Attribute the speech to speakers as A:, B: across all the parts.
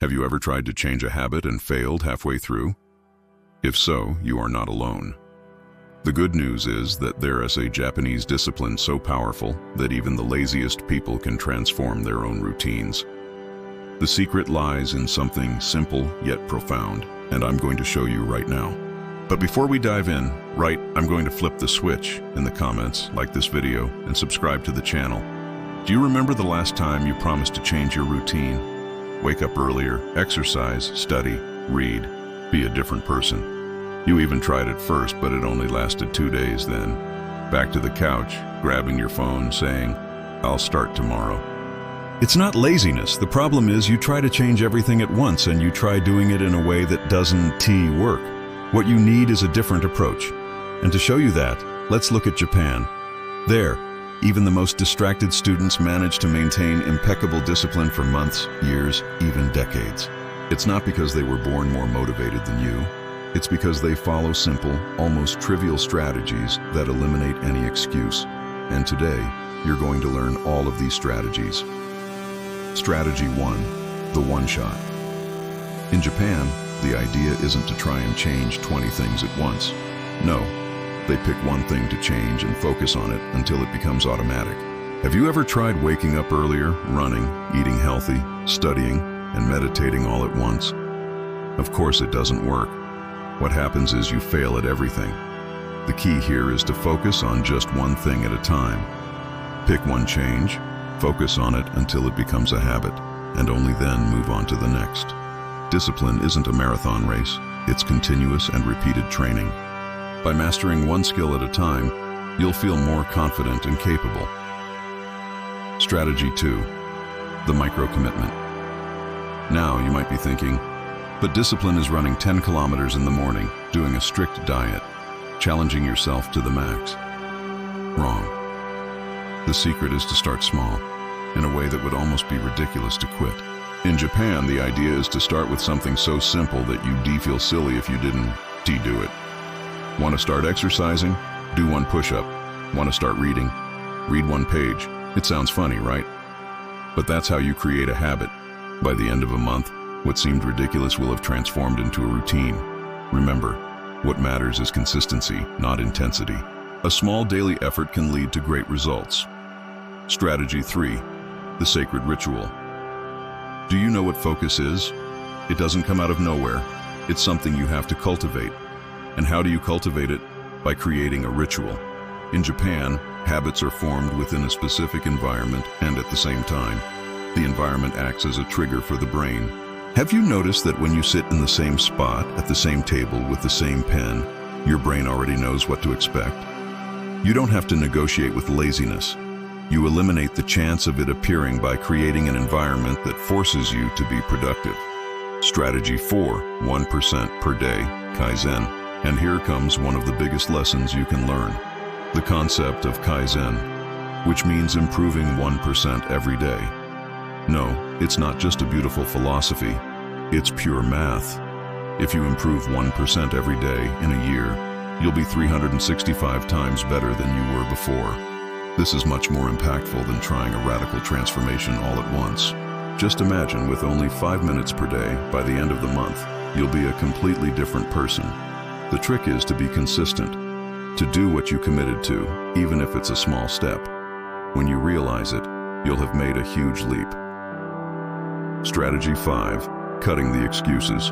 A: Have you ever tried to change a habit and failed halfway through? If so, you are not alone. The good news is that there is a Japanese discipline so powerful that even the laziest people can transform their own routines. The secret lies in something simple yet profound, and I'm going to show you right now. But before we dive in, I'm going to flip the switch in the comments, like this video, and subscribe to the channel. Do you remember the last time you promised to change your routine? Wake up earlier, exercise, study, read, be a different person. You even tried it first, but it only lasted 2 days then. Back to the couch, grabbing your phone, saying, "I'll start tomorrow." It's not laziness. The problem is you try to change everything at once and you try doing it in a way that doesn't work. What you need is a different approach. And to show you that, let's look at Japan. There, even the most distracted students manage to maintain impeccable discipline for months, years, even decades. It's not because they were born more motivated than you. It's because they follow simple, almost trivial strategies that eliminate any excuse. And today, you're going to learn all of these strategies. Strategy 1, the one shot. In Japan, the idea isn't to try and change 20 things at once. No, they pick one thing to change and focus on it until it becomes automatic. Have you ever tried waking up earlier, running, eating healthy, studying, and meditating all at once? Of course it doesn't work. What happens is you fail at everything. The key here is to focus on just one thing at a time. Pick one change, focus on it until it becomes a habit, and only then move on to the next. Discipline isn't a marathon race, it's continuous and repeated training. By mastering one skill at a time, you'll feel more confident and capable. Strategy 2, the micro-commitment. Now you might be thinking, but discipline is running 10 kilometers in the morning, doing a strict diet, challenging yourself to the max. Wrong. The secret is to start small, in a way that would almost be ridiculous to quit. In Japan, the idea is to start with something so simple that you'd feel silly if you didn't do it. Want to start exercising? Do one push-up. Want to start reading? Read one page. It sounds funny, right? But that's how you create a habit. By the end of a month, what seemed ridiculous will have transformed into a routine. Remember, what matters is consistency, not intensity. A small daily effort can lead to great results. Strategy 3, the sacred ritual. Do you know what focus is? It doesn't come out of nowhere. It's something you have to cultivate. And how do you cultivate it? By creating a ritual. In Japan, habits are formed within a specific environment, and at the same time, the environment acts as a trigger for the brain. Have you noticed that when you sit in the same spot, at the same table, with the same pen, your brain already knows what to expect? You don't have to negotiate with laziness. You eliminate the chance of it appearing by creating an environment that forces you to be productive. Strategy 4, 1% per day, Kaizen. And here comes one of the biggest lessons you can learn. The concept of Kaizen, which means improving 1% every day. No, it's not just a beautiful philosophy, it's pure math. If you improve 1% every day in a year, you'll be 365 times better than you were before. This is much more impactful than trying a radical transformation all at once. Just imagine with only 5 minutes per day, by the end of the month, you'll be a completely different person. The trick is to be consistent, to do what you committed to, even if it's a small step. When you realize it, you'll have made a huge leap. Strategy 5, cutting the excuses.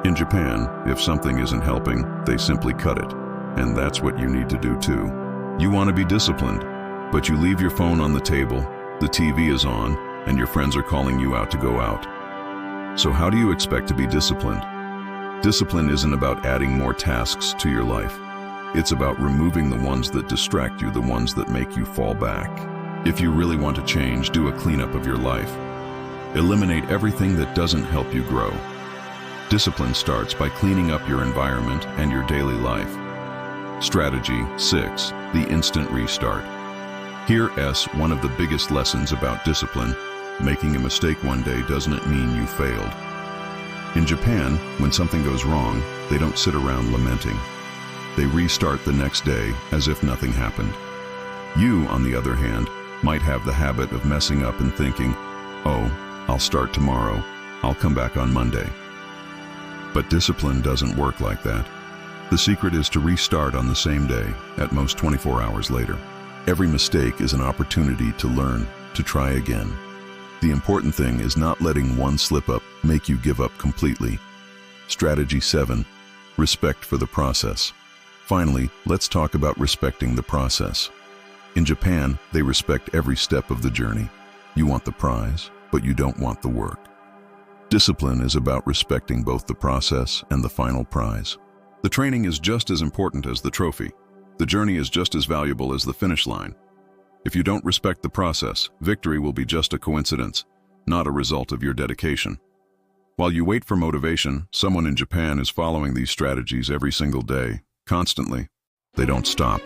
A: In Japan, if something isn't helping, they simply cut it. And that's what you need to do too. You want to be disciplined, but you leave your phone on the table, the TV is on, and your friends are calling you out to go out. So how do you expect to be disciplined? Discipline isn't about adding more tasks to your life. It's about removing the ones that distract you, the ones that make you fall back. If you really want to change, do a cleanup of your life. Eliminate everything that doesn't help you grow. Discipline starts by cleaning up your environment and your daily life. Strategy 6, the instant restart. Here's one of the biggest lessons about discipline. Making a mistake one day doesn't mean you failed. In Japan, when something goes wrong, they don't sit around lamenting. They restart the next day as if nothing happened. You, on the other hand, might have the habit of messing up and thinking, "Oh, I'll start tomorrow," I'll come back on Monday. But discipline doesn't work like that. The secret is to restart on the same day, at most 24 hours later. Every mistake is an opportunity to learn, to try again. The important thing is not letting one slip-up make you give up completely. Strategy 7. Respect for the process. Finally, let's talk about respecting the process. In Japan, they respect every step of the journey. You want the prize, but you don't want the work. Discipline is about respecting both the process and the final prize. The training is just as important as the trophy. The journey is just as valuable as the finish line. If you don't respect the process, victory will be just a coincidence, not a result of your dedication. While you wait for motivation, someone in Japan is following these strategies every single day, constantly. They don't stop.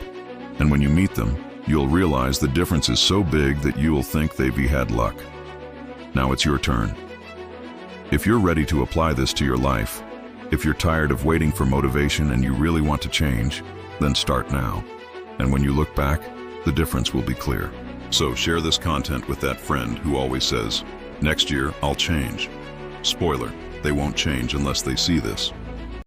A: And when you meet them, you'll realize the difference is so big that you will think they've had luck. Now it's your turn. If you're ready to apply this to your life, if you're tired of waiting for motivation and you really want to change, then start now. And when you look back, the difference will be clear. So share this content with that friend who always says, "Next year, I'll change." Spoiler, they won't change unless they see this.